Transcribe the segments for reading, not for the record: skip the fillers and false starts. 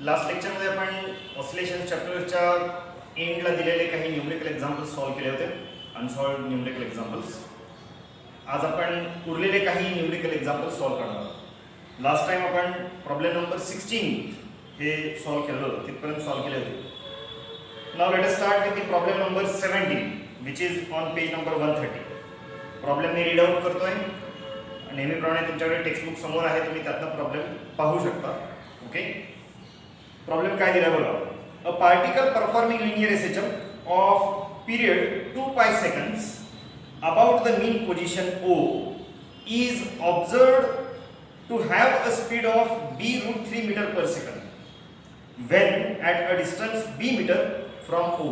Last लेक्चरमध्ये आपण oscillation चॅप्टरच्या एंडला दिलेले काही न्यूमेरिकल एक्झाम्पल्स सॉल्व्ह केले होते, अनसॉल्व्ड न्यूमेरिकल एक्झाम्पल्स. आज आपण उरलेले काही न्यूमेरिकल एक्झाम्पल्स सॉल्व्ह करणार आहोत. लास्ट टाइम आपण प्रॉब्लेम नंबर 16 हे सॉल्व्ह केलं होतं, तिथपर्यंत सॉल्व्ह केले होते. Now let us start with the problem number 17 which is on page number 130. Problem me read out करतोय. नेहमीप्रमाणे तुमच्याकडे टेक्स्टबुक समोर आहे, तुम्ही त्यातनं प्रॉब्लेम पाहू शकता. ओके, प्रॉब्लेम काय दिला बघा. A particle performing linear SHM of period 2 pi seconds about the mean position O is observed to have a speed of b root 3 meter per second when at a distance b meter from O.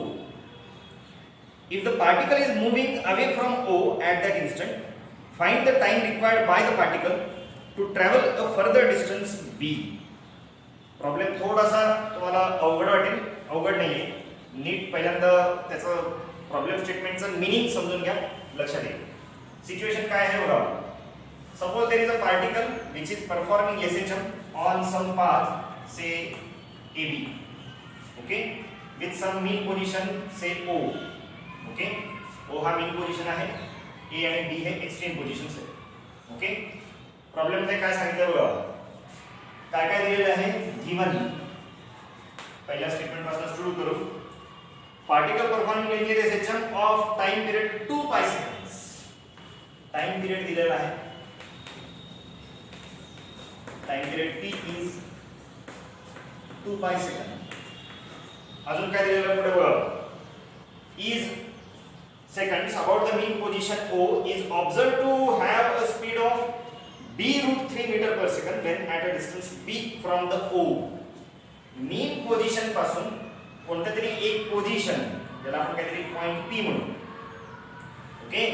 If the particle is moving away from O at that instant, find the time required by the particle to travel a further distance b. Problem थोडासा तुम्हाला अवघड वाटेल, अवघड नाहीये. NEET पहिल्यांदा त्याचं problem स्टेटमेंटचं meaning समजून घ्या, लक्षात येईल. सिच्युएशन काय आहे बघा. Suppose there is a particle which is performing SHM on some path say AB, okay, with some mean position say O. Okay, O हा मीन पोझिशन आहे, A आणि B हे एक्सट्रीम पोझिशन्स आहेत. ओके, प्रॉब्लेम मध्ये काय सांगितलं बघा. काय काय दिलेलं आहे. गिवन पहिल्या स्टेटमेंट पासून सुरू करू. Particle performing linear SHM of time period 2 pi seconds. Time period दिलेला आहे. Time period T is 2 pi second. अजून काय दिलेलं पुढे बघा. Is seconds about the mean position O is observed to have a speed of b root 3 meter per second when at a distance b from the O. Mean position पासून कोणत्या तरी एक position, ज्याला आपण काहीतरी पॉइंट P म्हणू, okay,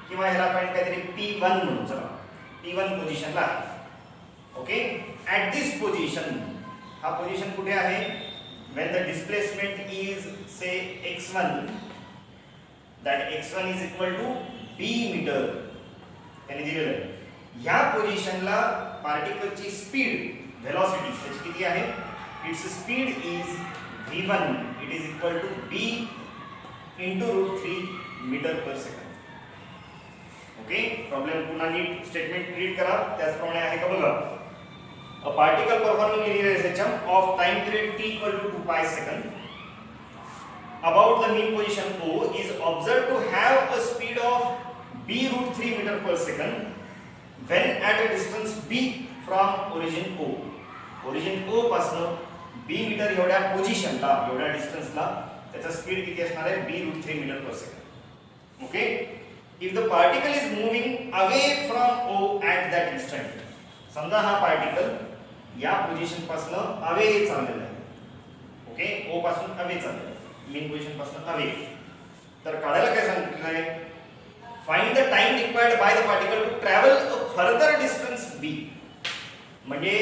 किंवा ह्याला आपण काहीतरी P1 म्हणू. चला, P1 पोझिशनला, ओके, ॲट दिस पोझिशन. हा पोझिशन कुठे आहे. when the displacement is say x1, that x1 is equal to b meter. त्याने दिलेलं आहे. ह्या पोझिशनला पार्टिकलची स्पीड, व्हेलॉसिटी त्याची किती आहे. Its speed is v1, it is equal to b into root 3 meter per second. Okay, problem पुन्हा नीट स्टेटमेंट रीड करा, त्याचप्रमाणे आहे का बघा. A particle performing linear SHM of time period t equal to 2 pi second about the mean position O is observed to have a speed of b root 3 meter per second when at a distance b from origin O. origin O पासून b metre एवढ्या पोझिशनला, एवढ्या डिस्टन्सला त्याचा speed किती असणार आहे. b root 3 meter per second. Okay, if the particle is moving away from O at that instant. समजा हा पार्टिकल या पोझिशन पासून अवे चाललेला आहे. ओके, O पासून अवे चाललेला आहे, मीन पोझिशन पासून अवे. तर काढायला काय सांगितलं आहे. Find the time required by the particle to travel a further distance b. म्हणजे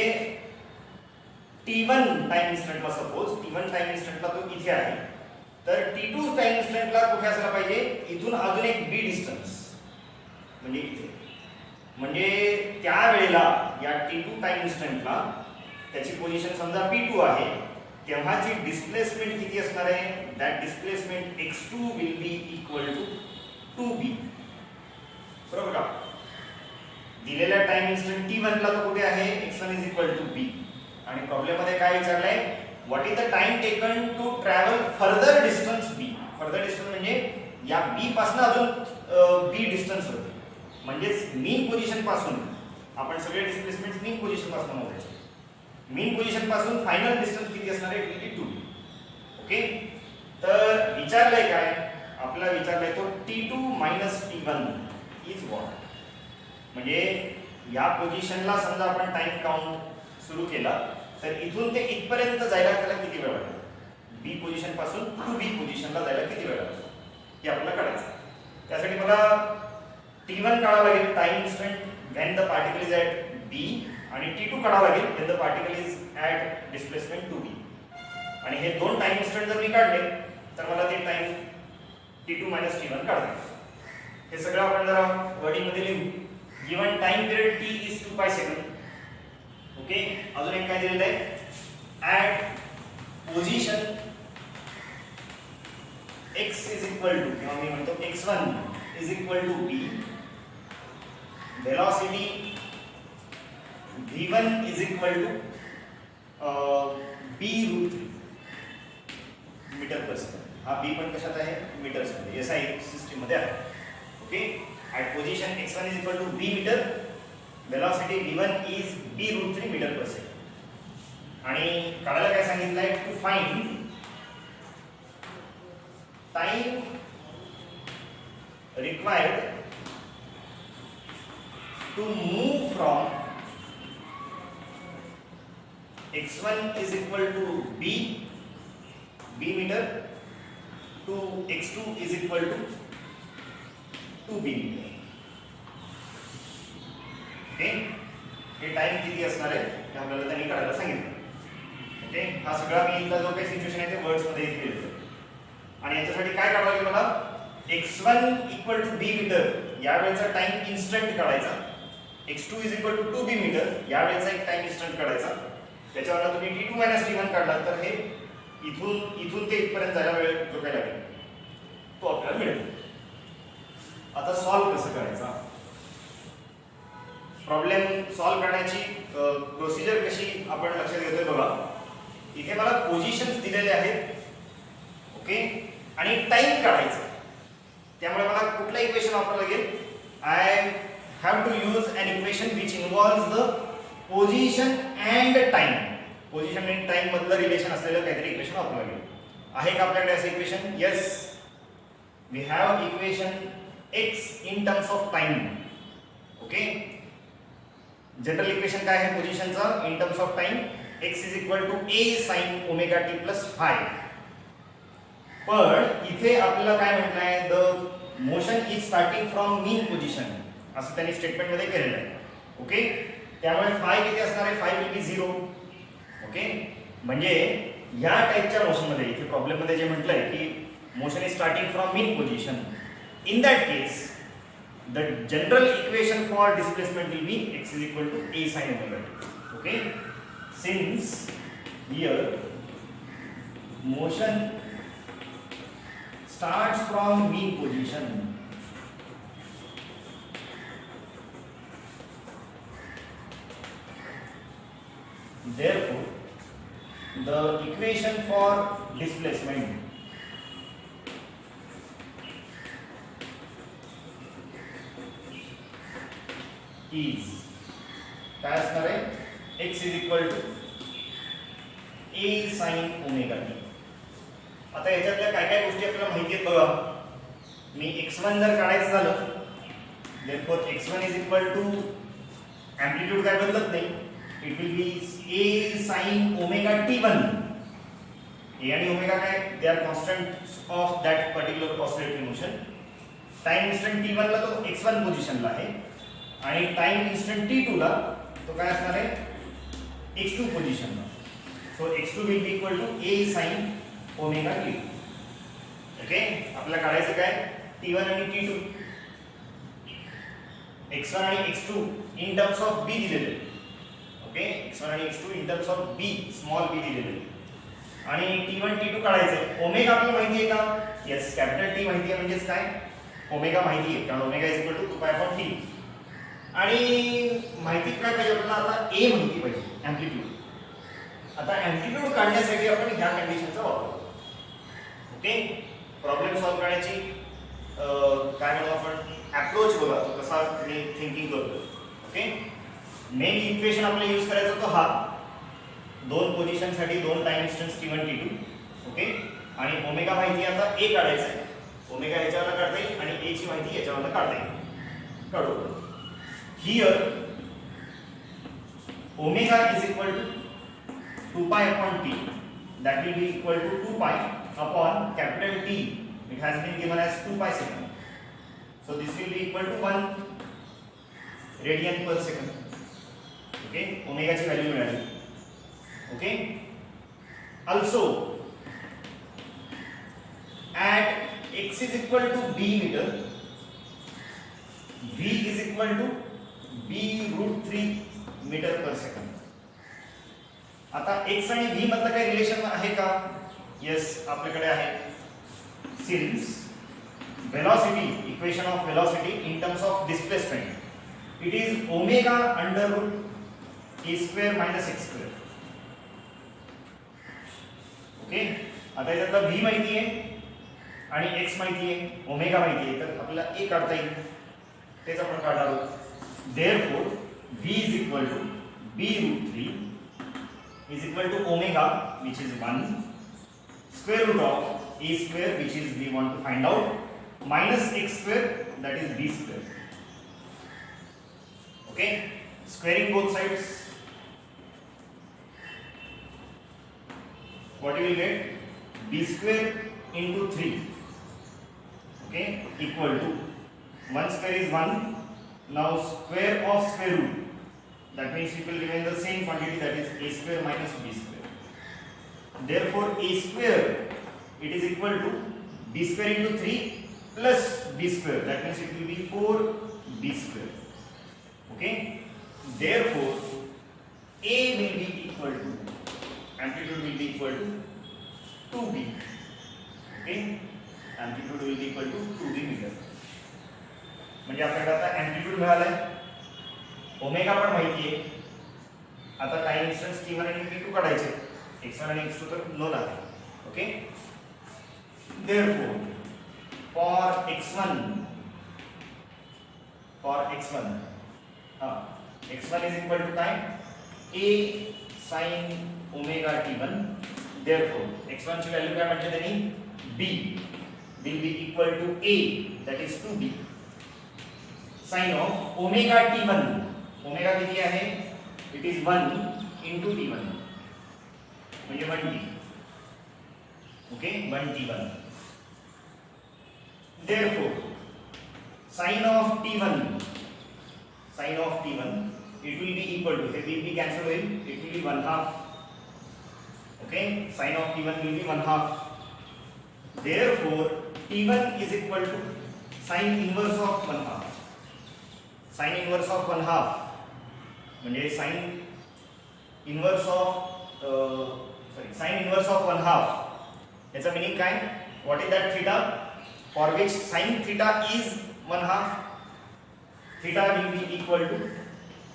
T1 टाइम इन्स्टंटला, सपोज T1 टाइम इन्स्टंटला तो इथे आहे, तर T2 टाइम इन्स्टंटला कुठे असला पाहिजे. इथून अजून एक b डिस्टन्स, म्हणजे इथे. म्हणजे त्या वेळेला या T2 टाइम इन्स्टंटला त्याची पोझिशन समजा P2 आहे, तेव्हाची डिस्प्लेसमेंट किती असणार आहे. That displacement x2 will be equal to 2b. बरोबर का. दिलेल्या टाइम इन्स्टंट T1 ला तो कुठे आहे. x1 is equal to b. आणि प्रॉब्लेम मध्ये काय विचारलंय. What is the time taken to travel further distance b. Further distance म्हणजे या b पासून अजून b डिस्टन्स होते. म्हणजेच मीन पोझिशन पासून आपण सगळे डिस्प्लेसमेंट मीन पोझिशन पासून मोजायचे. मीन पोझिशन पासून फायनल डिस्टन्स किती असणार आहे. 2. ओके, तर विचारलंय काय आपल्याला. विचारलंय तो T2 minus T1 is what. म्हणजे या पोझिशनला समजा आपण टाइम काउंट सुरू केला, तर इथून ते इथपर्यंत जायला त्याला किती वेळ लागेल. बी पोझिशन पासून टू बी पोझिशनला जायला किती वेळ लागेल हे आपल्याला काढायचं. त्यासाठी मला T1 काढावं लागेल, time instant when the particle is at B, आणि T2 काढावं लागेल when the particle is at displacement 2b. आणि हे दोन टाइम इन्स्टंट जर मी काढले तर मला ते टाइम T2 minus T1 काढता येईल. हे सगळं आपण जरा वर्डिंग मध्ये लिहू. Given time period T is 2 pi second. Okay, अजून एक काय दिलेलं आहे. at position x is equal to किंवा मी म्हणतो x1 is equal to b, velocity v1 is equal to b root 3 meter per second. हा b पण कशात आहे, मीटर्स मध्ये, SI सिस्टम मध्ये आहे. Okay, at position x1 is equal to b meter, velocity v1 is b root 3 meter per second. आणि काढायला काय सांगितलंय, to find time required to move from x1 is equal to b meter to x2 is equal to 2b meter. Okay, हे time किती असणार आहे हे आपल्याला त्यांनी काढायला सांगितलं. ओके, हा सगळा मी इथला जो काही सिच्युएशन आहे ते वर्ड्स मध्ये इथे लिहितो. आणि याच्यासाठी काय काढावं लागेल मला, x1 equal to b metre या वेळेचा टाइम इन्स्टंट काढायचा, x2 is equal to 2b metre या वेळेचा एक टाइम इन्स्टंट काढायचा. त्याच्यावर तुम्ही t2 t1 काढला तर हे इथून ते इथपर्यंत जायला वेळ जो काही लागेल तो आपल्याला मिळेल. आता सॉल्व कसं करायचा, प्रॉब्लेम सॉल्व करण्याची प्रोसिजर कशी आपण लक्षात घेतोय बघा. इथे मला पोझिशन्स दिलेले आहेत. ओके, आणि टाइम काढायचा. त्यामुळे मला कुठलं इक्वेशन वापरावं लागेल, I have to use an equation which involves the position and time. Position आणि टाइम मधलं रिलेशन असलेलं काहीतरी इक्वेशन वापरावं लागेल. आहे का आपल्याकडे असं equation? Yes, we have equation x in terms of time. Okay, general equation काय आहे पोझिशनचं in terms of time, x is equal to a sin omega t plus phi. पण इथे आपल्याला काय म्हटलं आहे, the motion is starting from mean position असं त्यांनी स्टेटमेंट मध्ये केलेलं आहे. ओके, त्यामुळे phi किती असणार आहे, phi विल बी 0. ओके, म्हणजे या टाइपच्या मोशन मध्ये इथे प्रॉब्लेम मध्ये जे म्हटलंय की motion is starting from mean position, in that case the general equation for displacement will be x is equal to a sin omega t. Okay, since here motion starts from mean position, therefore the equation for displacement is काय असणार आहे, x is equal to a sin omega t. आता याच्यातल्या काय काय गोष्टी आपल्याला माहिती आहेत बघा. मी x1 जर काढायचं झालं, therefore x1 is equal to amplitude काय बदलत नाही, it will be a sin omega t1. a आणि ओमेगा काय, they are constant of that particular oscillatory motion. Time instant t1 ला तो x1 पोझिशनला आहे आणि टाइम इन्स्टंट t2 ला तो काय असणार आहे, x2 पोझिशनला. So x2 will be equal to a sin omega t. Okay, आपल्याला काढायचं काय, t1 आणि t2, x1 आणि x2 in terms of b दिलेले. ओके, x1 आणि x2 in terms of b small b दिलेले आणि t1 t2 काढायचं. ओमेगा आपल्याला माहिती आहे का, येस, कॅपिटल T माहिती आहे, म्हणजेच काय, ओमेगा माहिती आहे कारण omega is equal to 2π/t. आणि माहिती काय पाहिजे आपल्याला, आता a माहिती पाहिजे, एम्प्लिट्यूड. आता एम्प्लिट्यूड काढण्यासाठी आपण ह्या कंडिशनचा वापर. ओके, प्रॉब्लेम सॉल्व करण्याची काय म्हणू आपण अप्रोच बघा तो कसा मी थिंकिंग करतो. ओके, मेन इक्वेशन आपल्याला यूज करायचा तो हा, दोन पोझिशन साठी दोन time instance t1 t2. Okay, आणि ओमेगा माहिती आता a काढायचा आहे, ओमेगा याच्यावर काढता येईल आणि a ची माहिती याच्यावर काढता येईल. काढू. Here omega is equal to 2π/t, that will be equal to 2π upon capital T. It has been given as 2π second. So this will be equal to 1 radian per second. Okay, omega ची value मिळाली. Okay, also at x is equal to b meter, v is equal to b root 3 meter per second. आता x आणि v मधलं काही relation आहे का? Yes, आपल्याकडे आहे. Since velocity, equation of velocity in terms of displacement, it is omega under root a square minus x square. Okay, आता याच्यातला v माहिती आहे आणि x माहिती आहे, ओमेगा माहिती आहे, तर आपल्याला a काढता येईल, तेच आपण काढणार आहोत. Therefore v is equal to b root 3 is equal to omega, which is 1, square root of a square, which is we want to find out, minus x square, that is b square. Okay, squaring both sides, what you will get? B square into 3, okay, equal to 1 square is 1. Now square of square root, that means it will remain the same quantity, that is a square minus b square. Therefore a square, it is equal to b square into 3 plus b square, that means it will be 4b square. Okay, therefore a will be equal to, amplitude will be equal to 2b. Okay, amplitude will be equal to 2b meter. म्हणजे आपल्याला आता amplitude मिळालाय, omega पण माहिती आहे. आता time instance t1 आणि t2 काढायचे, x1 आणि x2 तर नोन आहे. Okay, therefore for x1 x1 is equal to काय? a sin omega t1. therefore x1 ची व्हॅल्यू काय म्हटली त्यांनी? b will be equal to a, that is 2b sin of omega t1. Omega किती आहे? it is 1 into t1 म्हणजे 1t. Okay, 1t1. Therefore sin of t1 it will be equal to, it will be cancelled away, it will be 1/2. Okay, sin of t1 will be 1/2. Therefore t1 is equal to sin inverse of 1/2. sin inverse of 1/2 म्हणजे sin inverse of 1/2, याचा meaning काय? what is that theta? for which sin theta is 1/2, theta will be equal to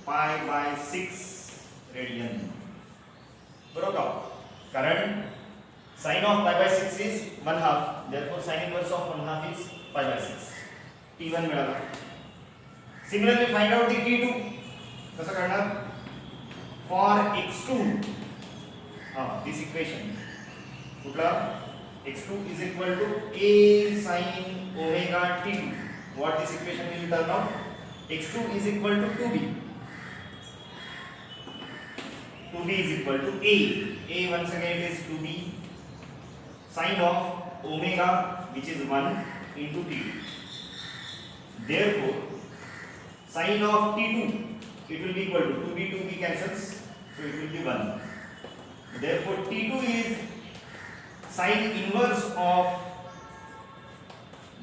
pi by 6 radian. बरोबर, कारण sin of pi by 6 is 1/2, therefore sin inverse of 1/2 is pi by 6. t1 मिळाला. Similarly find out the t2. कसं करणार? for x2, this equation कुठला? x2 is equal to a sin omega t2. what this equation will turn out? x2 is equal to 2b. 2b is equal to a once again it is 2b sin of omega, which is 1 into t2. therefore sin of t2 it will be equal to 2b cancels, so it will be 1. therefore t2 is sin inverse of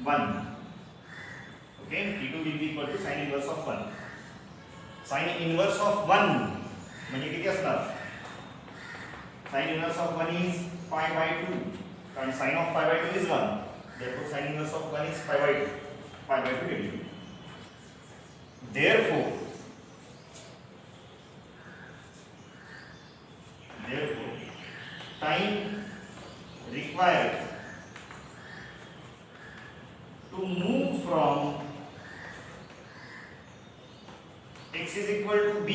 1. Okay, t2 will be equal to sin inverse of 1. sin inverse of 1 म्हणजे किती असणार? sin inverse of 1 is pi by 2, कारण sin of pi by 2 is 1. therefore sin inverse of 1 is pi by 2 radian. therefore time required to move from x is equal to b,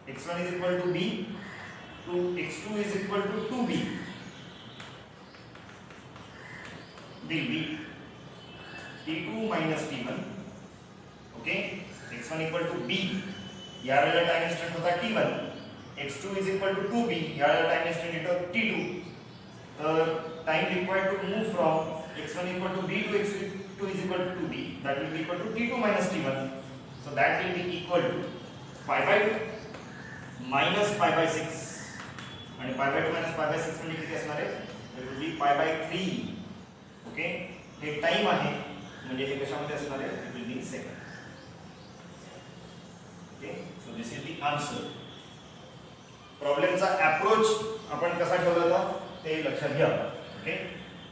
x1 is equal to b, to x2 is equal to 2b will be t2 minus t1. Okay, x1 equal to b, या वेळेला time instant होता t1, x2 is equal to 2b, या वेळेला time instant येतो t2. तर time required to move from x1 equal to b to x2 is equal to 2b, that will be equal to t2 minus t1. so that will be equal to pi by 2 minus pi by 6, आणि pi by 2 minus pi by 6 म्हणजे किती असणार आहे? it will be pi by 3. Okay, हे time आहे म्हणजे हे कशामध्ये असणार आहे? it will be in second. Okay, so this is the answer. प्रॉब्लेमचा अप्रोच आपण कसा ठेवला होता ते लक्षात घ्या. ओके,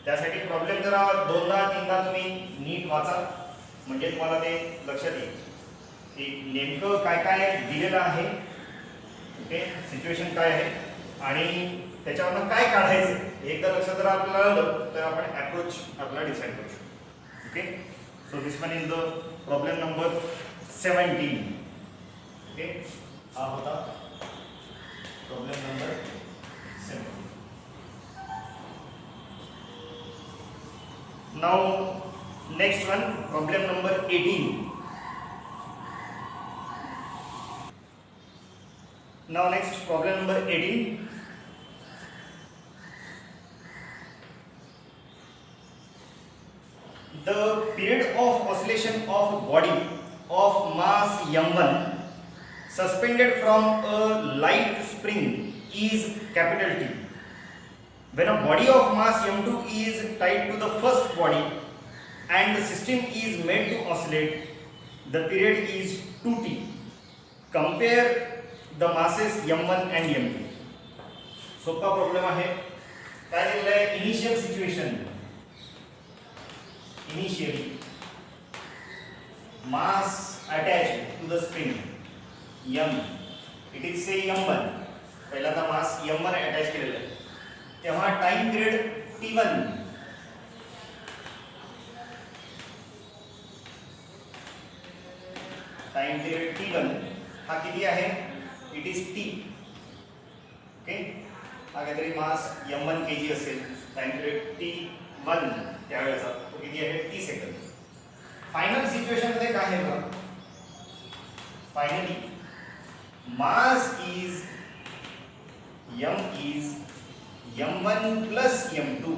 त्यासाठी प्रॉब्लेम जरा दोनदा तीनदा तुम्ही नीट वाचा, म्हणजे तुम्हाला ते लक्षात येईल की नेमकं काय काय दिलेलं आहे. ओके, सिच्युएशन काय आहे आणि त्याच्यावरनं काय काढायचं एकदा लक्षात जर आपल्याला आलं तर आपण अप्रोच आपला डिसाईड करू शकतो. Okay, so this one is the problem number 17. Okay, हा होता problem number 17. Now next one, problem number 18. Now next problem number 18. The period of oscillation of body of mass m1 suspended from a light spring is capital T. When a body of mass m2 is tied to the first body and the system is made to oscillate, the period is 2t. Compare the masses m1 and m2. सोपा problem आहे. काय दिलेलं आहे? Initial situation, initially mass attach to the spring m, it is say m1. पहिला तर मास m1 attach केलेला आहे, तेव्हा time period t1. Time period t1 हा किती आहे? It is t. ओके, हा काहीतरी मास m1 kg असेल, टाइम पिरियड t1 त्यावेळेचा तो किती आहे? t second. फायनल सिच्युएशन मध्ये काय आहे बघा, finally mass is m1 plus m2.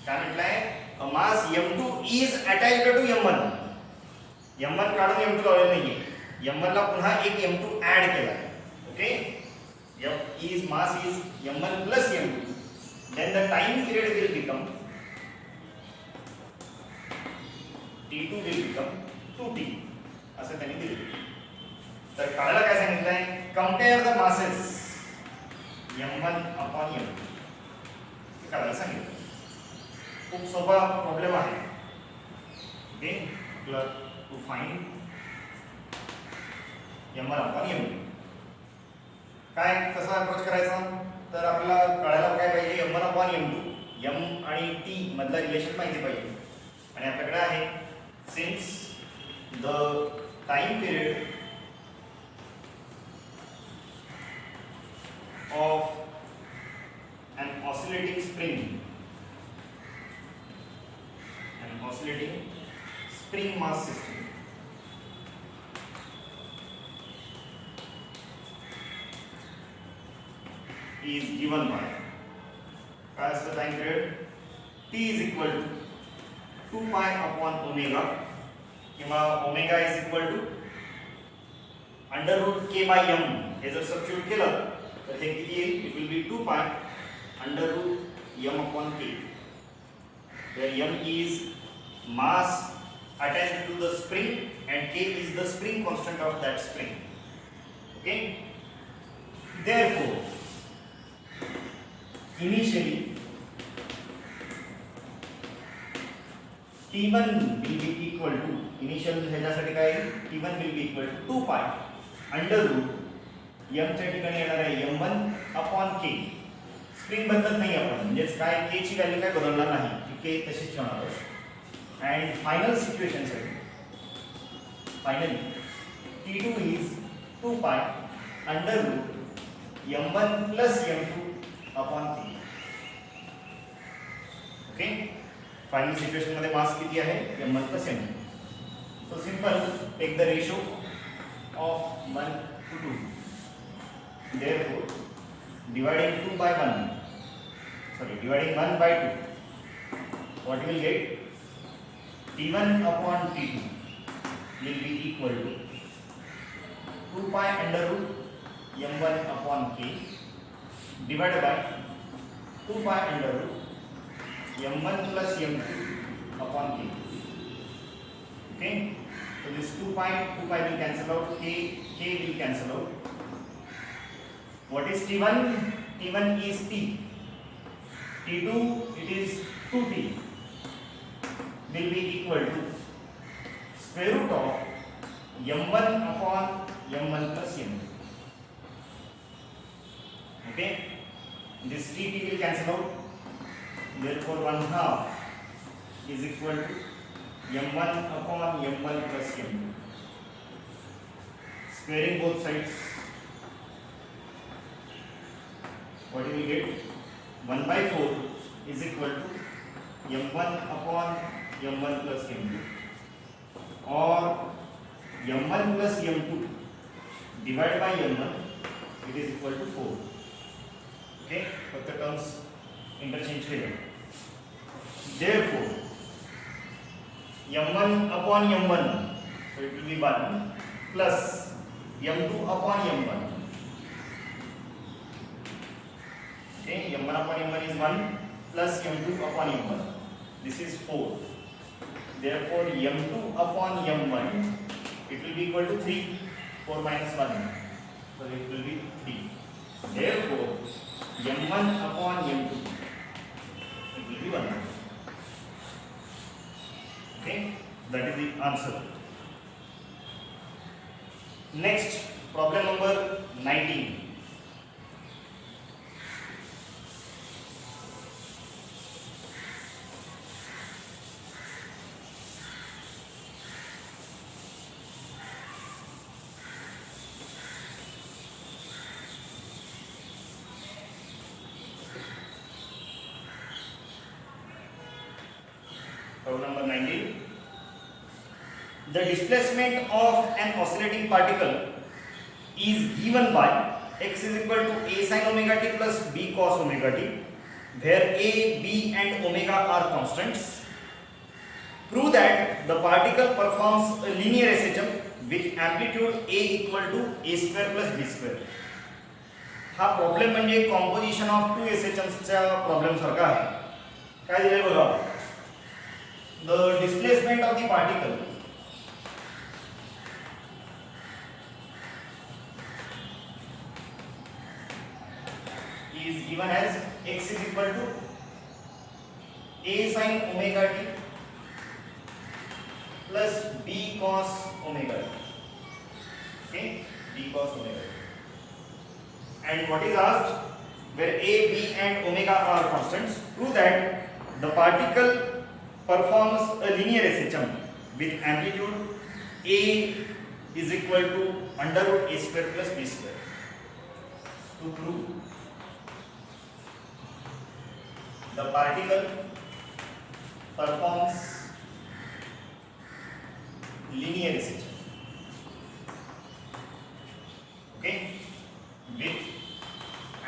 काय म्हटलंय? मास m2 is attached to m1. m1 काढून m2 लावलेलं नाहीये, m1 ला पुन्हा एक m2 ऍड केला. Okay, mass is m1 plus m2, then the time period will become t2 will become 2t असं त्यांनी दिलं. तर काढायला काय सांगितलंय? Compare the masses m1 upon m2 काढायला सांगितलं. खूप सोपा प्रॉब्लेम आहे. Okay, to find m1 upon m2. काय कसा अप्रोच करायचा? तर आपल्याला कळायला काय पाहिजे? m1 अपॉन m2, m आणि t मधला रिलेशन माहिती पाहिजे. आणि आपल्याकडे आहे, since the time period of an oscillating spring mass system is given by काय असतं time period? t is equal to 2 pi upon omega, किंवा omega is equal to under root k by m. हे जर substitute केलं तर हे किती येईल? It will B 2 pi under root m upon k, where m is mass attached to the spring and k is the spring constant of that spring. Okay, therefore initially t1 will be equal to, initial ह्याच्यासाठी काय आहे? t1 will be equal to 2 pi under root m च्या ठिकाणी येणार आहे m1 upon k. Spring बदलत नाही आपण, म्हणजेच काय k ची व्हॅल्यू काय बदलणार नाही, k तशीच ठेवणार आहोत. and final situation साठी finally t2 is 2 pi under root m1 plus m2 upon k. Okay, final situation मध्ये मास किती आहे? m1 plus m2. So simple, take the ratio of 1 to 2. therefore dividing 1 by 2, what you will get? t1 upon t2 will be equal to 2 pi under root m1 upon k divided by 2 pi under root m1 plus m2 upon k. Okay, so this 2 pi will cancel out, k will cancel out. What is T1? T1 is T. T2 it is 2T will be equal to square root of m1 upon m1 plus m2. Okay, this T will cancel out, therefore 1/2 is equal to m1 upon m1 plus m2. Squaring both sides, what do we get? 1/4 is equal to m1 upon m1 plus m2, or m1 plus m2 divided by m1, it is equal to 4. Okay, but the terms interchange here. Therefore m1 upon m1, so it will be 1 plus m2 upon m1. Okay, m1 upon m1 is 1 plus m2 upon m1. This is 4. Therefore m2 upon m1, it will be equal to 3. 4 minus 1, so it will be 3. Therefore m1 upon m2, it will be 1. Okay, that is the answer. Next, problem number 19. Problem number 19. The displacement of an oscillating particle is given by x is equal to a sin omega t plus b cos omega t, where a, b and omega are constants. Prove that the particle performs a linear SHM with amplitude a equal to a square plus b square. हा problem म्हणजे composition of two SHMs चा problem सारखा आहे. काय दिले बघा, the displacement of the particle is given as x is equal to a sin omega t plus b cos omega t. Okay, b cos omega t. And what is asked, where a, b and omega are constants, prove that the particle performs a linear SHM with amplitude a is equal to under root a square plus b square. To prove the particle performs linear SHM, okay, with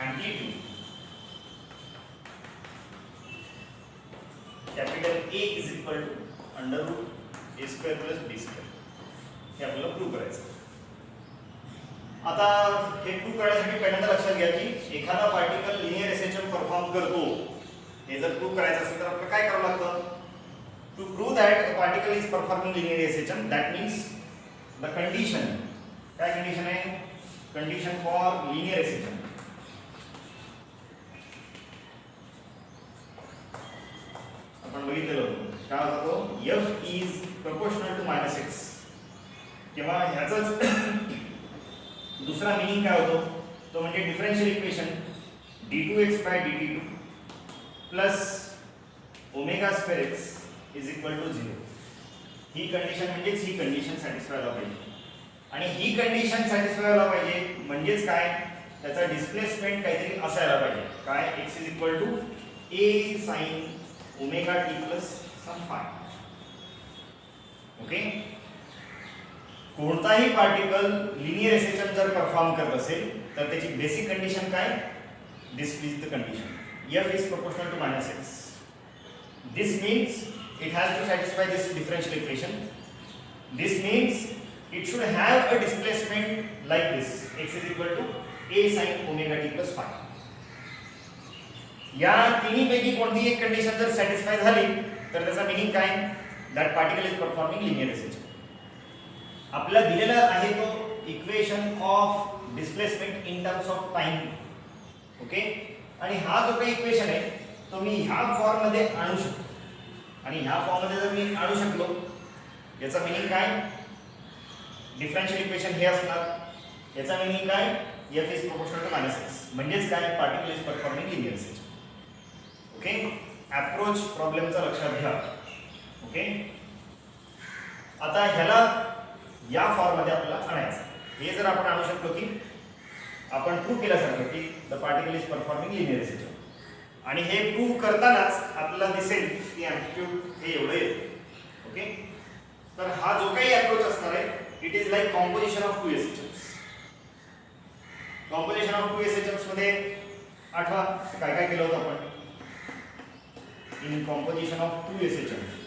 amplitude capital A is equal to under root a square plus b square. हे आपल्याला prove करायचं. आता हे prove करण्यासाठी पहिल्यांदा लक्षात घ्या की एखादा particle linear SHM perform करतो, हे जर प्रूव्ह करायचं असेल तर आपल्याला काय करावं लागतं? To prove that a particle is performing linear SHM, that means the condition, काय कंडिशन आहे? Condition for linear SHM. आपण बघितलेलं होतं काय होता तो, f is proportional to -x. किंवा ह्याचाच दुसरा मीनिंग काय होतो, तो म्हणजे differential equation d2x by dt2 plus omega square x is equal to 0. ही कंडिशन म्हणजेच ही कंडिशन सॅटिस्फाय व्हायला पाहिजे. आणि ही कंडिशन सॅटिस्फाय व्हायला पाहिजे म्हणजेच काय, त्याचा डिस्प्लेसमेंट काहीतरी असायला पाहिजे. काय, x is equal to a sin omega t plus some phi. Okay, कोणताही पार्टिकल लिनियर SHM जर परफॉर्म करत असेल तर त्याची बेसिक कंडिशन काय, this is the condition, f is proportional to -x. This means it has to satisfy this differential equation. This means it should have a displacement like this, x is equal to a sin omega t plus phi. या तिन्ही पैकी कोणतीही एक condition जर satisfy झाली तर त्याचा meaning काय, that particle is performing linear SHM. आपल्याला दिलेला आहे तो equation of displacement in terms of time. Okay, आणि हा जो काही इक्वेशन आहे तो मी ह्या फॉर्म मध्ये आणू शकतो. आणि ह्या फॉर्म मध्ये जर मी आणू शकलो याचा मीनिंग काय, डिफरन्शियल इक्वेशन हे असणार. याचा मीनिंग काय, f is proportional to -x. म्हणजेच काय, particle is performing linear system. Okay, approach प्रॉब्लेमचा लक्षात घ्या. ओके, आता ह्याला या फॉर्म मध्ये आपल्याला आणायचं. हे जर आपण आणू शकलो की आपण प्रूव्ह केल्यासारखं की the particle is performing linear system. आणि हे प्रूव्ह करतानाच आपल्याला दिसेल की अँप्लिट्यूड हे एवढं येतं. ओके, तर हा जो काही अप्रोच असणार आहे it is like composition of 2 SHMs. Composition of 2 SHMs मध्ये आठवा काय काय केलं होतं आपण. इन कॉम्पोजिशन ऑफ 2 SHMs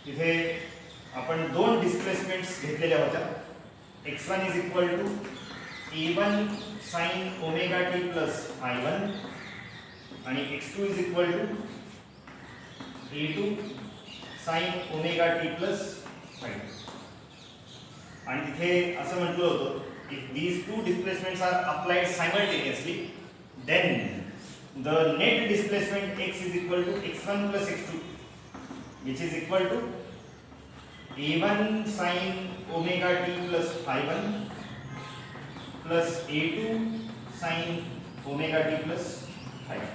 तिथे आपण दोन डिस्प्लेसमेंट्स घेतलेल्या होत्या. x1 is equal to a1 sin omega t plus i1 आणि x2 is equal to a2 sin omega t plus i2. आणि तिथे असं म्हटलं होतं if these two displacements are applied simultaneously then the net displacement x is equal to x1 plus x2 which is equal to a1 sin omega t plus i1 plus a2 sin omega t plus i2.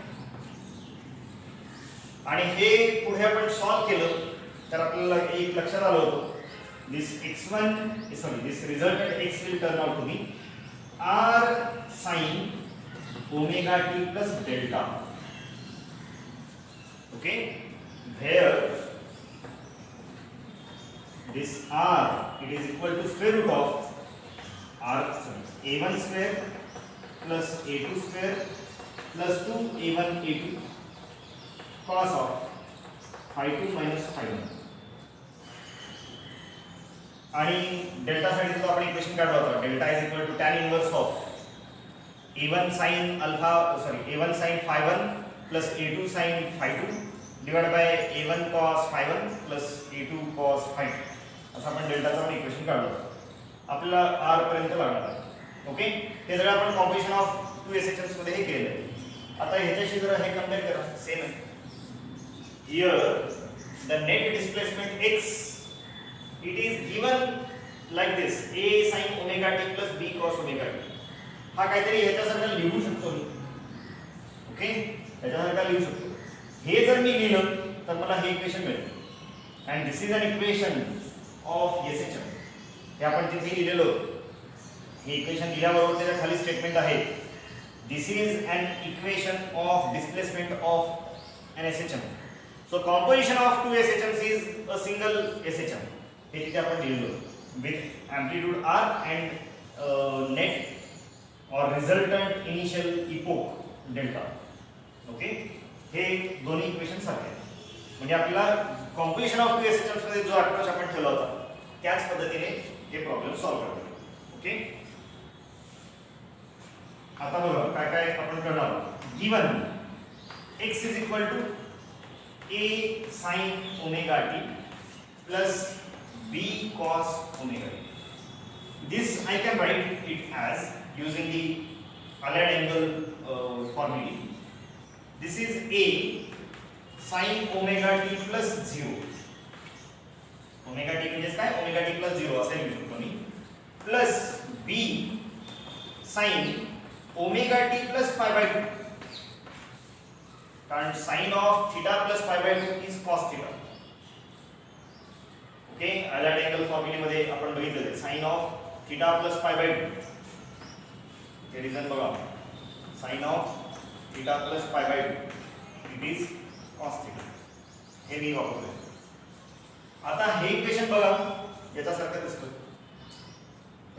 आणि हे पुढे आपण solve केलं तर आपल्याला एक लक्षात आलं होतं this this resultant x will turn out to be r sin omega t plus delta. Okay, where this r it is equal to square root of a1 square plus a2 square plus 2a1 a2 cos of phi2 minus phi1. आणि delta साठी जो आपण equation काढला होता delta is equal to tan inverse of a1 sin alpha a1 sin phi1 plus a2 sin phi2 divide by a1 cos phi1 plus a2 cos phi2. असं आपण डेल्टाचं आपण equation काढलं होतं. आपल्याला r पर्यंत लागणार आहे. ओके, हे सगळं आपण कॉम्पोजिशन ऑफ 2 SHMs मध्ये हे केलेलं आहे. आता ह्याच्याशी जरा हे कंपेअर करा. सेम आहे. Here the net displacement x it is given like this a sin omega t plus b cos omega t. हा काहीतरी ह्याच्यासारखं लिहू शकतो मी. ओके, ह्याच्यासारखं लिहू शकतो. हे जर मी लिहिलं तर मला हे इक्वेशन मिळेल. And this is an equation of SHM. हे आपण तिथे लिहिलेलं होतं. हे इक्वेशन लिहिल्याबरोबर त्याच्या खाली स्टेटमेंट आहे this is an equation of displacement of an SHM. So composition of 2 SHMs is a single SHM. हे तिथे आपण लिहिलं with amplitude r and net or resultant initial epoch delta. Okay, हे दोन्ही इक्वेशन सारखे आहेत. म्हणजे आपल्याला कॉम्पोजिशन ऑफ 2 SHMs मध्ये जो अप्रोच आपण ठेवला होता त्याच पद्धतीने हे प्रॉब्लेम सॉल्व्ह करतो. ओके, आता बघा काय काय आपण करणार आहोत. Given x is equal to a sin omega t plus b cos omega t. This I can write it as using the allied angle formula. This is a sin omega t plus 0. Omega t म्हणजे काय, omega t plus 0 असे लिहू शकतो मी. Plus b sin omega t plus pi by 2. कारण sin of theta plus pi by 2 is cos theta. Okay, allied angle फॉर्म्युलेमध्ये आपण बघितलं sin of theta plus pi by 2. हे रिझन बघा, sin of theta plus pi by 2 it is cos theta. हे मी वापरतोय. आता हे equation बघा याच्यासारखं दिसतं.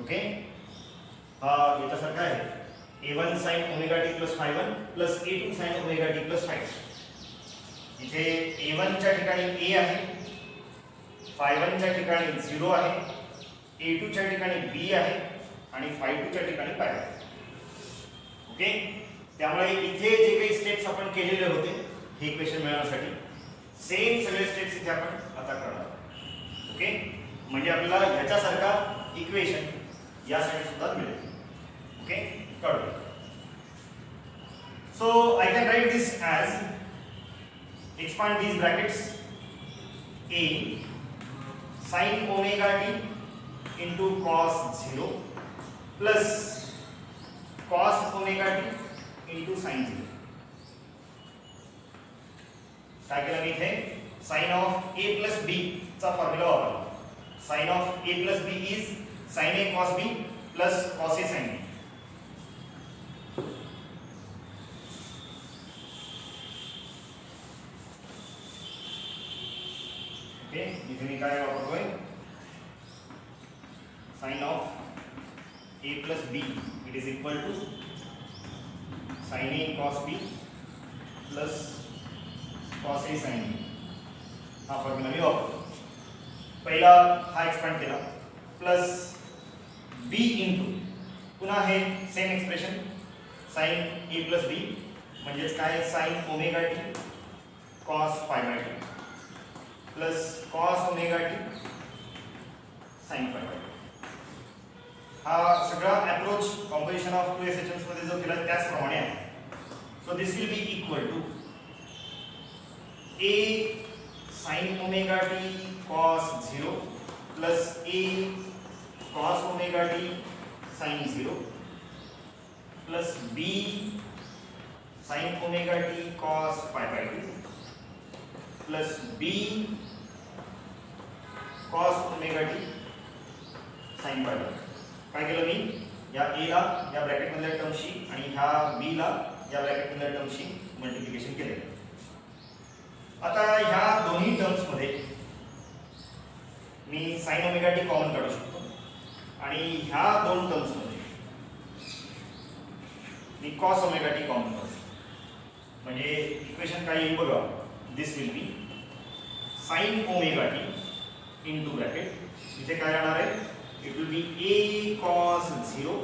ओके, हा याच्यासारखं आहे a1 sin omega t plus phi1 plus a2 sin omega t plus phi2. इथे a1 च्या ठिकाणी a आहे, phi1 च्या ठिकाणी 0 आहे, a2 च्या ठिकाणी b आहे आणि phi2 च्या ठिकाणी pi आहे. ओके, त्यामुळे इथे जे काही स्टेप्स आपण केलेले होते हे इक्वेशन मिळवण्यासाठी सेम सगळे स्टेप्स इथे आपण आता करणार. ओके, म्हणजे आपल्याला ह्याच्यासारखा इक्वेशन यासाठी सुद्धा मिळेल. ओके, कळलं. So I can write this as, expand these brackets, a sin omega t into cos 0 plus cos omega t into sin 0. काय केलं मी इथे sin of a plus b चा फॉर्म्युला वापरला. sin of a plus b is sin a cos b plus cos a sin b. Okay, इथे मी काय वापरतोय, sin of a plus b it is equal to sin a cos b plus cos a sin b. हा formula मी वापरतो. पहिला हा expand केला plus b into पुन्हा हे same expression sin a plus b म्हणजेच काय sin omega t cos pi by t plus cos omega t sin pi by t. हा सगळा अप्रोच कॉम्पोजिशन ऑफ टू एसेशन्स मध्ये जो केला त्याचप्रमाणे आहे. So this will be equal to a sin omega t cos 0 plus a cos omega t sin 0 plus b sin omega t cos pi by 2 plus b cos omega t sin pi by 2. काय केलं मी या a ला या bracket मधल्या टर्मशी आणि ह्या b ला या bracket मधल्या टर्मशी multiplication केले. आता ह्या दोन्ही टर्म्स मध्ये मी sin ओमेगा टी कॉमन काढू शकतो आणि ह्या दोन टर्म्स मध्ये मी cos ओमेगा टी कॉमन काढू शकतो. म्हणजे इक्वेशन काय येईल बघा, this will B sin omega T into bracket इथे काय राहणार आहे, it will be a cos 0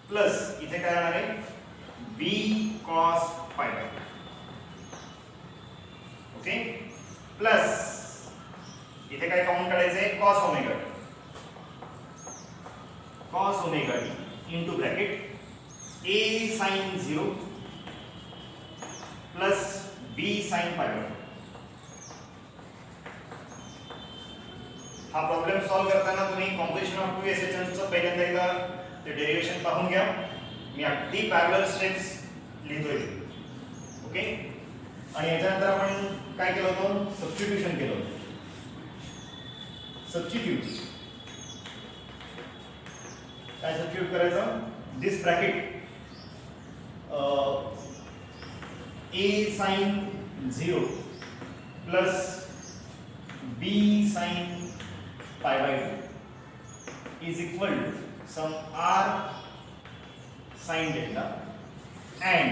plus इथे काय राहणार आहे b cos pi by 2. Okay, plus इथे काय कॉमन काढायचं आहे cos omega T. cos omega T into bracket a sin 0 plus b sin pi by 2. हा प्रॉब्लेम सॉल्व करताना तुम्ही कॉम्पोजिशन ऑफ टू एसेशन्सचं पहिल्यांदा एकदा ते डेरिव्हेशन पाहून घ्या. मी अगदी पॅरलल स्टेप्स लिहितोय. ओके, आणि याच्यानंतर आपण काय केलं होतं, सबस्टिट्यूशन केलं होतं. सबस्टिट्यूट काय सबस्टिट्यूट करायचं, this bracket a sin 0 plus b sin pi by 2 is equal to some r sin delta and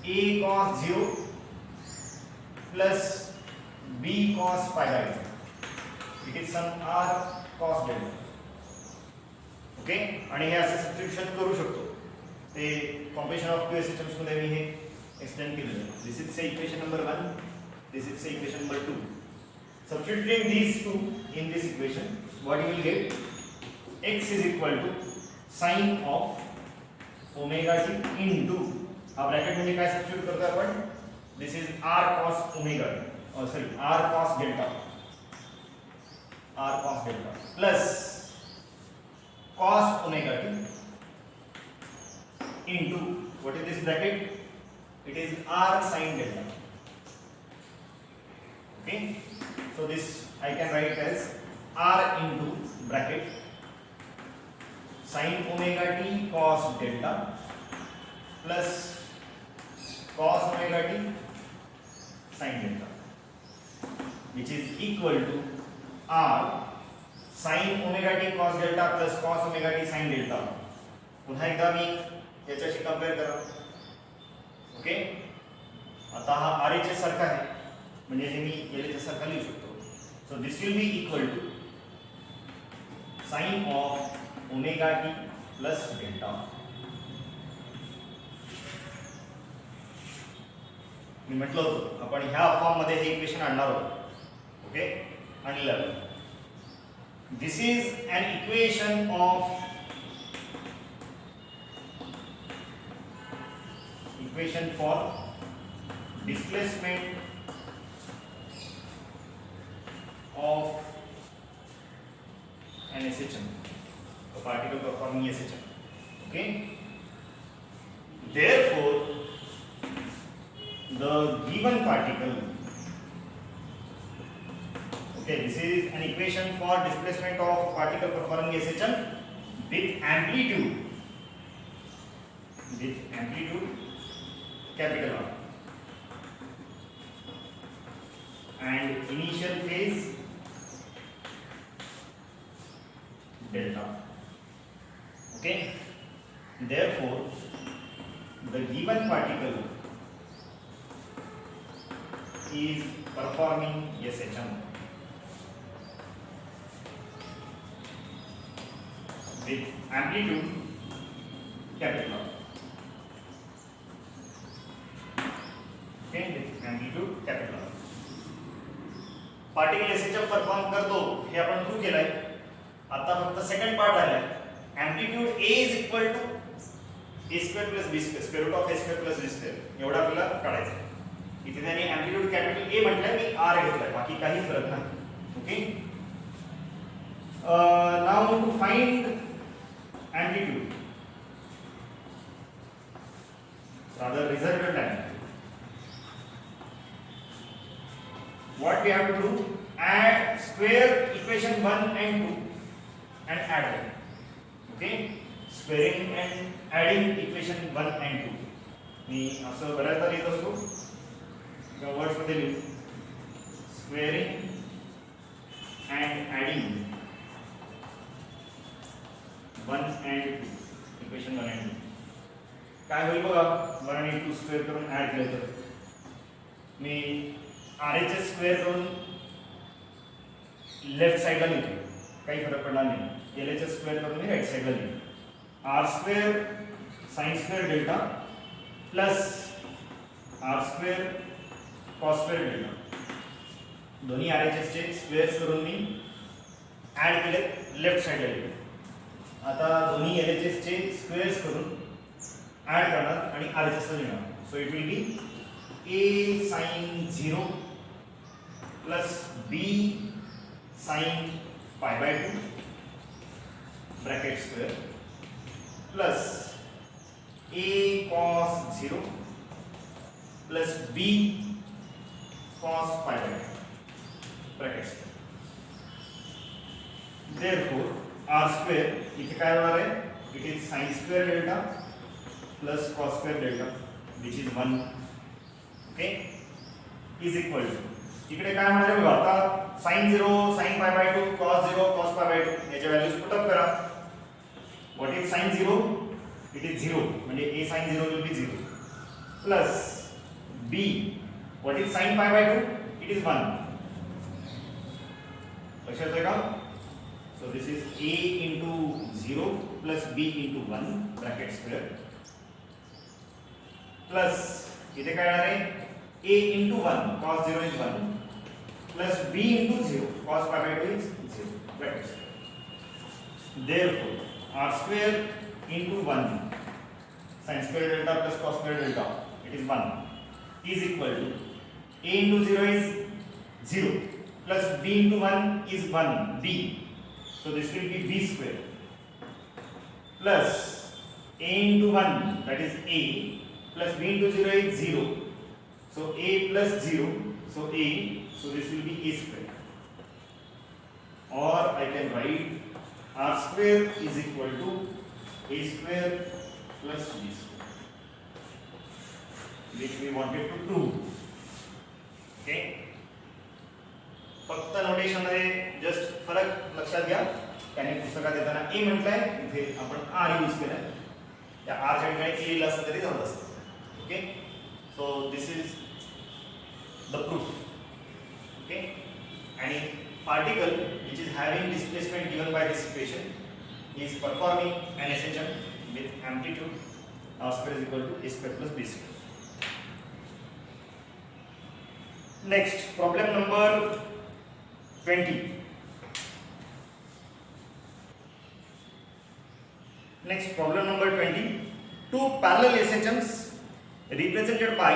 a cos 0 plus b cos pi by 2. It is some r cos delta. Okay, आणि हे असं substitution करू शकतो. ते composition of two एसेशन्स मध्ये मी हे explain केलेलं आहे. This is से इक्वेशन नंबर 1, दिस इज से equation number 2. Substituting these two in this equation, what you will get, x is equal to sin of omega t into, हा bracket मध्ये काय substitute करतो आपण, this is r cos omega t, sorry r cos delta, r cos delta plus cos omega t into, what is this bracket, it is r sin delta. Okay, so this I can write as r into bracket sin omega t cos delta plus cos omega t sin delta, which is equal to r sin omega t cos delta plus cos omega t sin delta. पुन्हा एकदा मी याच्याशी compare करा. Okay, आता हा R H S सारखा आहे म्हणजे हे मी एल एच एस सारखा लिहू शकतो. So this will be equal to sine of omega T plus delta. मी म्हटलं होतं आपण ह्या फॉर्म मध्ये हे इक्वेशन आणणार आहोत. ओके, आणलं. this is an equation of for displacement of an SHM, a particle performing SHM. Okay, therefore the given particle, okay, this is an equation for displacement of particle performing SHM with amplitude capital R and initial phase delta. Okay, therefore the given particle is performing SHM with amplitude capital R. Okay, with amplitude capital R. Particle SHM perform करतो हे आपण prove केलंय. आता फक्त second part आलाय. Amplitude A is equal to a square plus b square, square root of a square plus b square एवढा आपल्याला काढायचा आहे. इथे त्यांनी एम्प्लिट्यूड कॅपिटल A म्हटलंय, मी R घेतलाय, बाकी काही फरक नाही. Okay, now to find amplitude rather resultant amplitude, what we have to do, add square equation 1 and 2 and add them. Okay, squaring and adding equation 1 and 2 मी असं बऱ्याचदा लिहित असतो किंवा वर्ड्स मध्ये लिहू, squaring and adding 1 and 2 equation 1 and 2 काय होईल बघा. 1 आणि 2 स्क्वेअर करून ऍड केलं तर मी RHS स्क्वेअर करून लेफ्ट साइडला लिहितो, काही फरक पडणार नाही. LHS स्क्वेअर करून मी राइट साइडला लिहितो. R square sin square delta plus R square cos square delta, दोन्ही RHS चे स्क्वेअर्स करून मी ऍड केले, लेफ्ट साइडला लिहितो. आता दोन्ही LHS चे स्क्वेअर्स करून ऍड करणार आणि RHS ला लिहिणार. So it will be A sin 0 plus B sin pi by 2 bracket square plus A cos 0 plus B cos pi by 2 bracket square. Therefore R square इथे काय होणार आहे, it is sin square delta plus cos square delta which is 1. Okay, is equal to, इकडे काय म्हणाले बघा, आता sin 0 sin pi by 2 cos 0 cos pi by 2 याच्या व्हॅल्यूज पुट अप करा. What is sin 0, it is 0 म्हणजे A sin 0 will be 0 plus B, what is sin pi by 2, it is 1. लक्षात आहे का? So this is A into 0 plus B into 1 bracket square plus इथे काय येणार आहे, A into 1 cos 0 is 1 plus B into 0 cos pi by 2 is 0 bracket square. Therefore R square into 1 sin square delta plus cos square delta, it is 1, is equal to A into 0 is 0 plus B into 1 is 1 B, so this will be B square plus A into 1 that is A plus B into 0 is 0, so A plus 0, so A, so this will be A square, or I can write R square is equal to A square plus B square, which we wanted to prove. Okay, फक्त notation मध्ये just फरक लक्षात घ्या. त्याने पुस्तकात देताना A म्हटलंय, इथे आपण R यूज केलाय. त्या R च्या ठिकाणी A लिहिलं असतं तरी जमत असतं. Okay, so this is the proof. Okay, and particle which is having displacement given by this equation is performing an SHM with amplitude R square is equal to A square plus B square. Next, problem number 20. Next, problem number 20. Two parallel SHMs represented by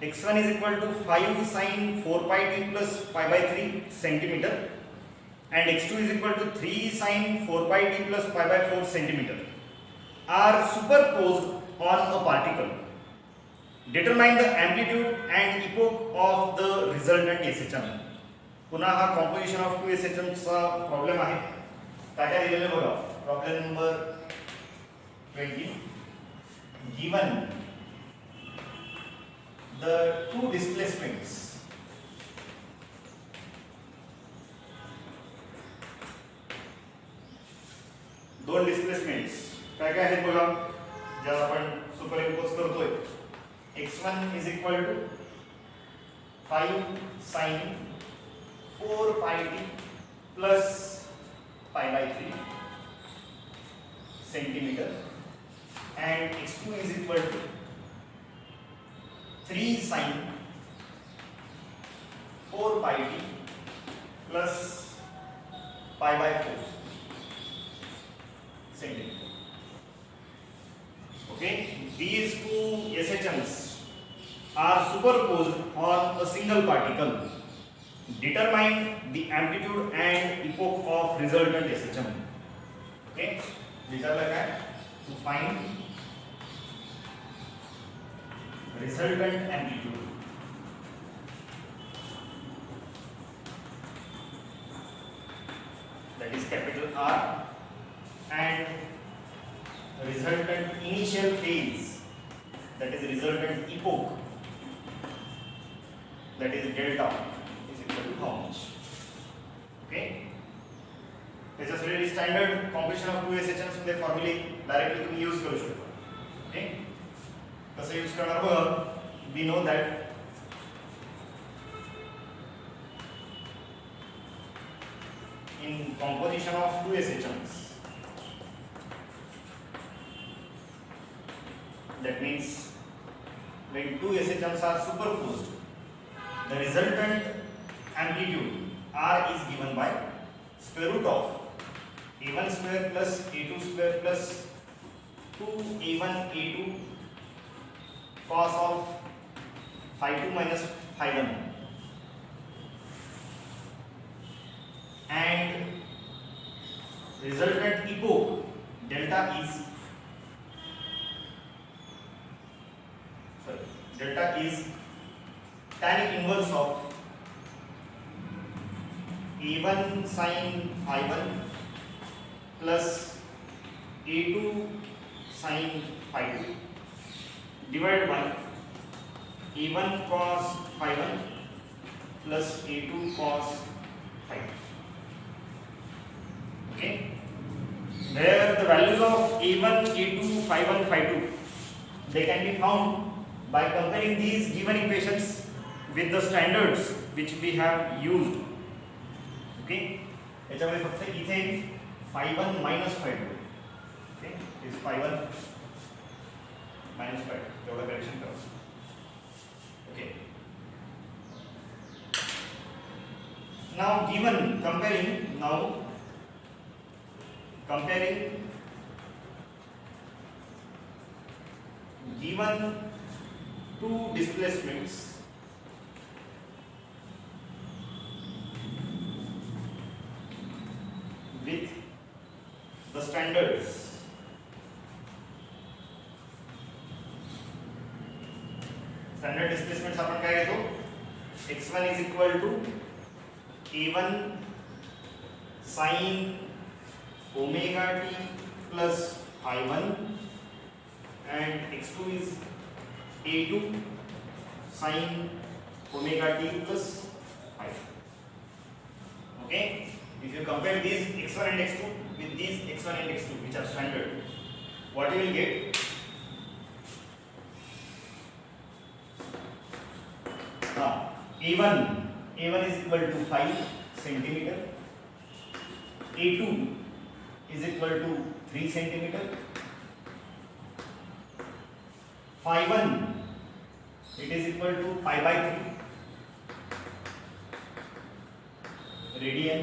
x1 is equal to 5 sin 4 pi t plus pi by 3 centimeter and x2 is equal to 3 sin 4 pi t plus pi by 4 centimeter are superposed on a particle. Determine the amplitude and epoch of the resultant SHM. पुन्हा हा composition of to SHM चा problem आहे. काय काय दिलेलं बघा. Problem number 20. Given the two displacements दोन displacements काय काय आहेत बघा, ज्या आपण सुपरइम्पोज करतोय. x1 is equal to 5 sin 4 pi t plus pi by 3 centimeter and x2 is equal to 3 sin 4 pi t plus pi by 4 centimeter. Okay, these two SHMs are superposed on a single particle. Determine the amplitude and epoch of resultant SHM. Okay, विचारलं काय? To find resultant amplitude. That is capital R, and resultant initial phase, that is resultant epoch, that is delta, is equal to how much. Okay, त्याच्यासाठी standard combination of two SHMs मध्ये फॉर्म्युले directly तुम्ही use करू शकता. Okay, कसं use करणार बघा. We know that in composition of two SHMs, that means when two SHMs are superposed, the resultant amplitude R is given by square root of a1 square plus a2 square plus 2a1 a2 cos of phi 2 minus phi 1, and resultant epoch delta is tan inverse of a1 sin phi 1 plus a2 sin phi 2 divided by a1 cos phi 1 plus a2 cos phi 2. Okay, where the values of a1, a2, phi 1, phi 2, they can be found by comparing these given equations with the standards which we have used. Okay, याच्यामध्ये फक्त इथे phi 1 minus phi 2. Okay, is phi 1 minus phi 2. तेवढा correction करा. Okay, now given comparing given two displacements with the standards, standard displacements आपण काय घेतो. x1 is equal to a1 sin omega t plus phi 1 and x2 is a2 sin omega t plus phi. Okay, if you compare these x1 and x2 with these x1 and x2 which are standard, what you will get? a1 is equal to 5 centimeter, a2 is equal to 3 centimeter, phi 1 it is equal to pi by 3 radian,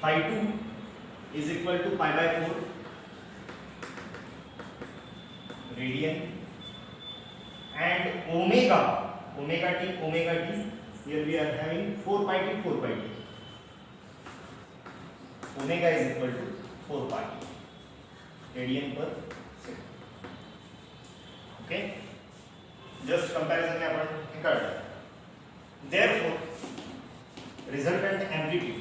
phi 2 is equal to pi by 4 radian, and omega t, here we are having 4 pi t, omega is equal to 4 pi radian per second. Okay, just comparison में अपन कर रहे हैं. Therefore resultant amplitude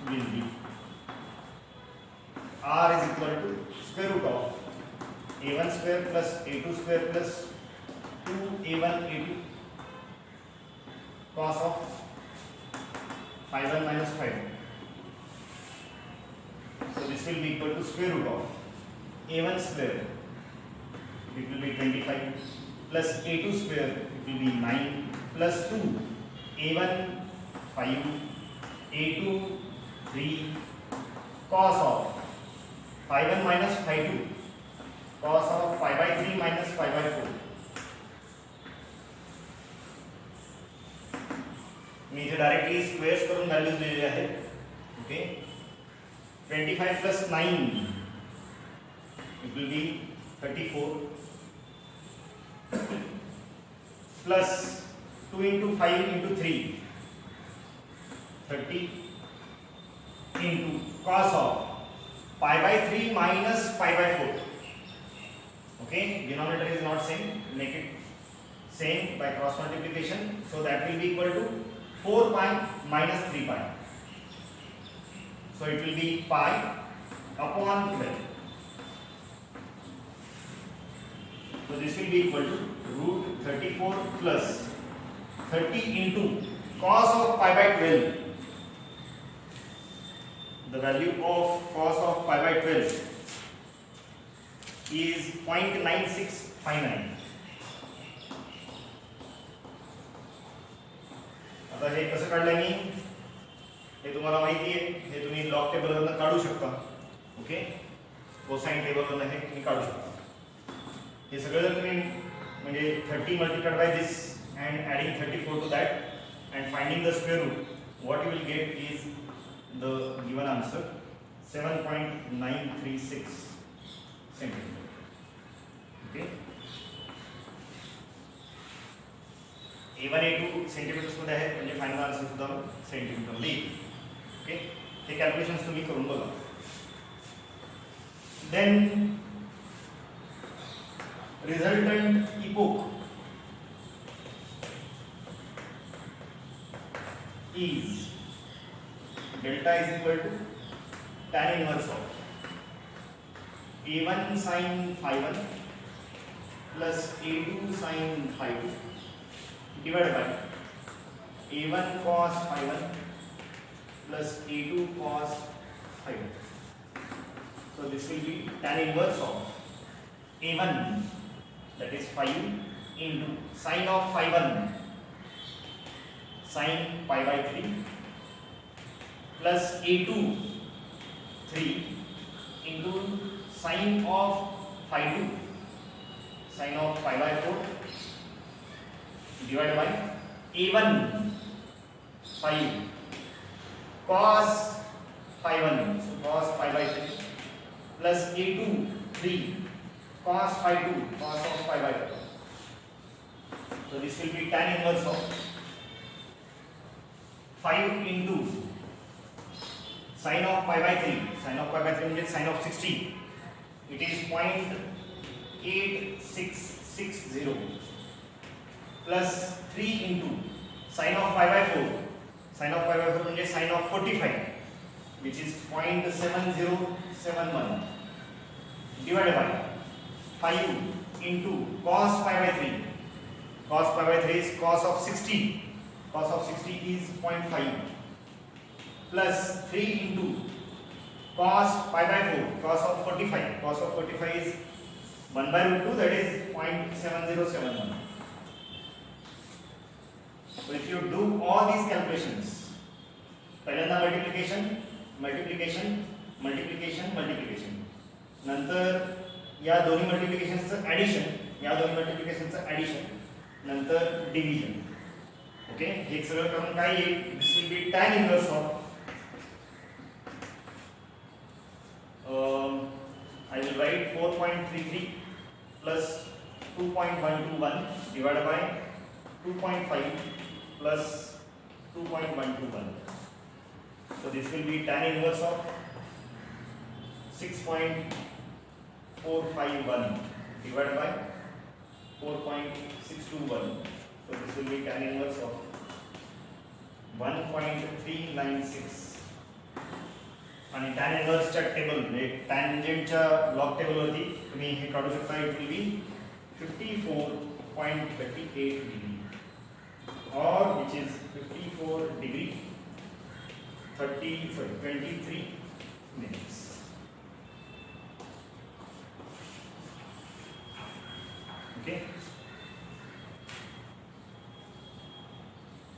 will be R is equal to square root of a1 square plus a2 square plus 2a1 a2 cos of phi1 minus phi2. So this will be equal to square root of a1 square, it will be 25, plus a2 square, it will be 9, plus 2 a1 5, a2 3, cos of phi1 minus phi2, cos of pi by 3 minus pi by 4. मी इथे directly squares करून values दिलेले आहेत. Okay, 25 plus 9 it will be 34 plus 2 into 5 into 3 30 into cos of pi by 3 minus pi by 4. Okay, denominator is not same, make it same by cross multiplication, so that will be equal to 4 pi minus 3 pi. So it will be pi upon 12. So this will be equal to root 34 plus 30 into cos of pi by 12. The value of cos of pi by 12 is 0.9659. आता हे कसं काढलं मी, हे तुम्हाला माहिती आहे, हे तुम्ही log table वरून काढू शकता. ओके, कोसाइन टेबल वरून हे तुम्ही काढू शकता. हे सगळं जर तुम्ही म्हणजे 30 multiplied by this and adding 34 to that and finding the square root, what you will get is the given answer 7.936 centimeter. Okay, a1 a2 centimetres मध्ये आहे, म्हणजे फायनल आन्सर सुद्धा सेंटीमीटर मध्ये येईल. ओके, हे कॅल्क्युलेशन्स तुम्ही करून बघा. Then resultant epoch is delta is equal to tan inverse of a1 sin phi1 plus a2 sin phi2 divided by a1 cos phi1 plus a2 cos phi2. So this will be tan inverse of a1, that is 5 into sin of phi1 sin pi by 3 plus a2 3 into sin of phi2 sin of pi by 4 divided by a1 5 cos phi1, so cos pi by 3 plus a2 3 cos phi2 cos of pi by 4. So this will be tan inverse of 5 into sin of pi by 3, sin of pi by 3 means sin of 60, it is 0.8660 plus 3 into sin of pi by 4, sin of pi by 4 means sin of 45, which is 0.7071 divided by 5 into cos pi by 3, cos pi by 3 is cos of 60, cos of 60 is 0.5 plus 3 into cos pi by 4, cos of 45, cos of 45 is 1 by root 2, that is 0.7071. So if you do all these calculations, पहिल्यांदा multiplication, नंतर या दोन्ही मल्टिप्लिकेशनचं addition, नंतर division. Okay, हे सगळं करून काय येईल, this will B tan inverse of 4.33 plus 2.121 divided by 2.5 plus 2.121. So this will be tan inverse of 6.451 divided by 4.621. So this will be tan inverse of 1.396. आणि tan inverse च्या table म्हणजे टॅन्जंटच्या log table वरती तुम्ही हे काढू शकता. It will B 54.38 degree or which is 54 degree 23 minutes.